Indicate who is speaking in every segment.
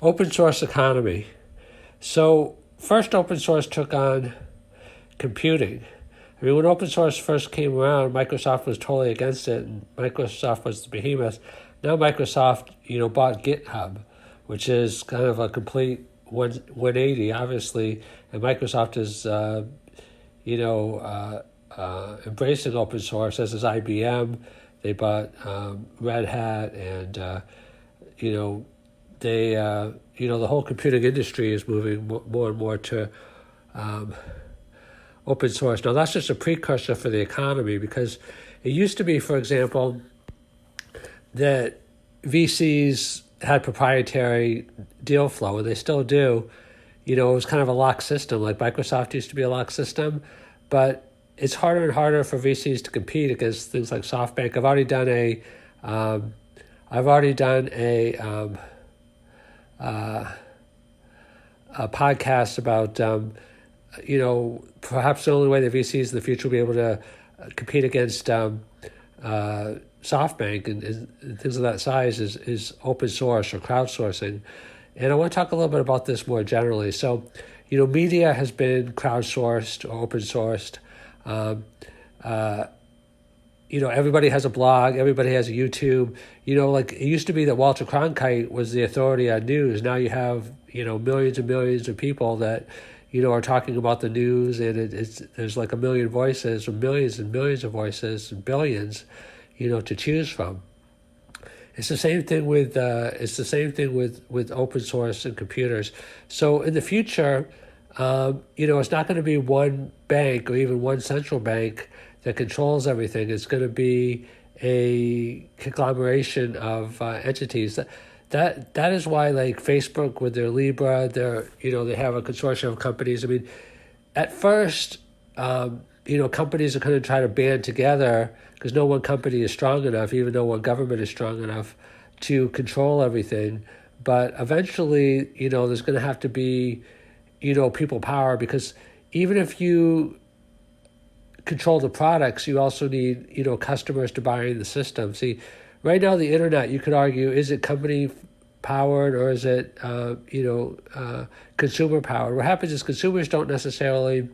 Speaker 1: Open source economy. So first open source took on computing. I mean, when open source first came around, Microsoft was totally against it, and Microsoft was the behemoth. Now Microsoft, bought GitHub, which is kind of a complete 180, obviously, and Microsoft is, embracing open source, as is IBM. They bought Red Hat, and the whole computing industry is moving more and more to open source. Now that's just a precursor for the economy, because it used to be, for example, that VCs had proprietary deal flow, and they still do. It was kind of a locked system, like Microsoft used to be a locked system, but it's harder and harder for VCs to compete against things like SoftBank. I've already done a podcast about perhaps the only way the VCs in the future will be able to compete against SoftBank and things of that size is open source or crowdsourcing. And I want to talk a little bit about this more generally. So, media has been crowdsourced or open sourced. Everybody has a blog, everybody has a YouTube. Like it used to be that Walter Cronkite was the authority on news. Now you have, millions and millions of people that, are talking about the news, and there's like a million voices, or millions and millions of voices, and billions, to choose from. It's the same thing with open source and computers. So in the future, it's not going to be one bank or even one central bank that controls everything. It's going to be a conglomeration of entities. That is why, like Facebook with their Libra, they have a consortium of companies. I mean, at first, companies are going to try to band together because no one company is strong enough, even though one government is strong enough to control everything. But eventually, there's going to have to be, people power, because even if you control the products, you also need, customers to buy in the system. See, right now, the internet, you could argue, is it company powered or is it, consumer powered? What happens is consumers don't necessarily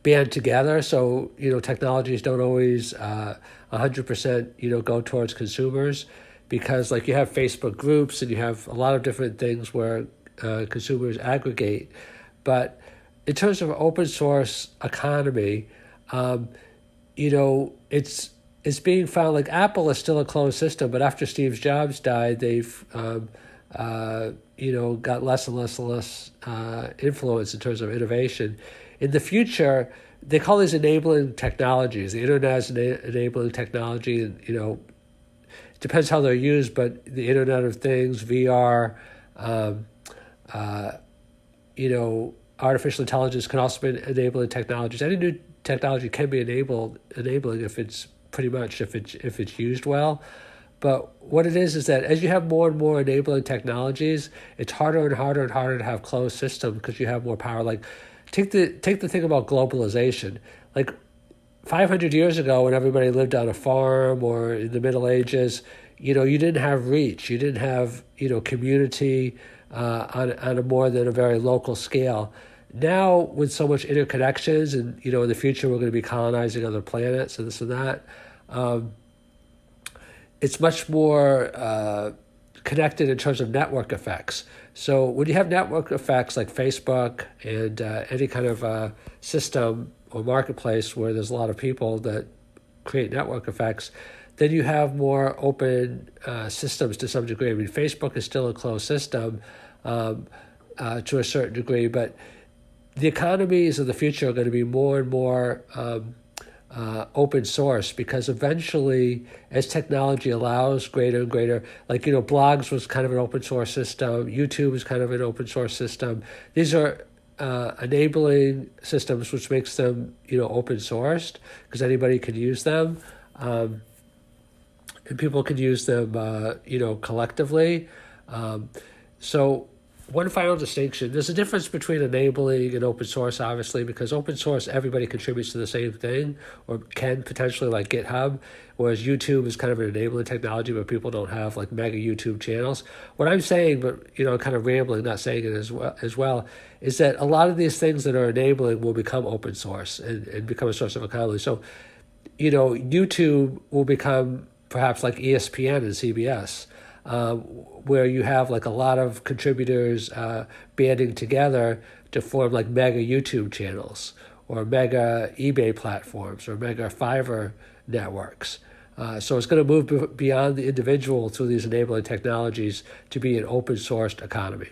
Speaker 1: band together. So, technologies don't always 100%, go towards consumers, because like you have Facebook groups and you have a lot of different things where consumers aggregate. But in terms of open source economy, it's being found, like Apple is still a closed system, but after Steve Jobs died, they've got less and less and less influence in terms of innovation. In the future, they call these enabling technologies. The internet is an enabling technology, and it depends how they're used, but the Internet of Things, VR, artificial intelligence can also be enabling technologies. Any new technology can be enabling if it's used well. But what it is that as you have more and more enabling technologies, it's harder and harder and harder to have closed systems because you have more power. Like take the thing about globalization. Like 500 years ago, when everybody lived on a farm, or in the Middle Ages, you didn't have reach. You didn't have community on a more than a very local scale. Now, with so much interconnections, and in the future we're going to be colonizing other planets and this and that, it's much more connected in terms of network effects. So when you have network effects like Facebook and any kind of system or marketplace where there's a lot of people that create network effects, then you have more open systems to some degree. I mean, Facebook is still a closed system to a certain degree, but the economies of the future are going to be more and more open source, because eventually, as technology allows greater and greater, like, blogs was kind of an open source system, YouTube is kind of an open source system. These are enabling systems, which makes them, open sourced, because anybody can use them. And people can use them, collectively. So one final distinction. There's a difference between enabling and open source, obviously, because open source, everybody contributes to the same thing, or can potentially, like GitHub, whereas YouTube is kind of an enabling technology where people don't have like mega YouTube channels. What I'm saying, but kind of rambling, not saying it as well, is that a lot of these things that are enabling will become open source and become a source of accountability. So, YouTube will become perhaps like ESPN and CBS, where you have like a lot of contributors banding together to form like mega YouTube channels or mega eBay platforms or mega Fiverr networks. So it's going to move beyond the individual through these enabling technologies to be an open sourced economy.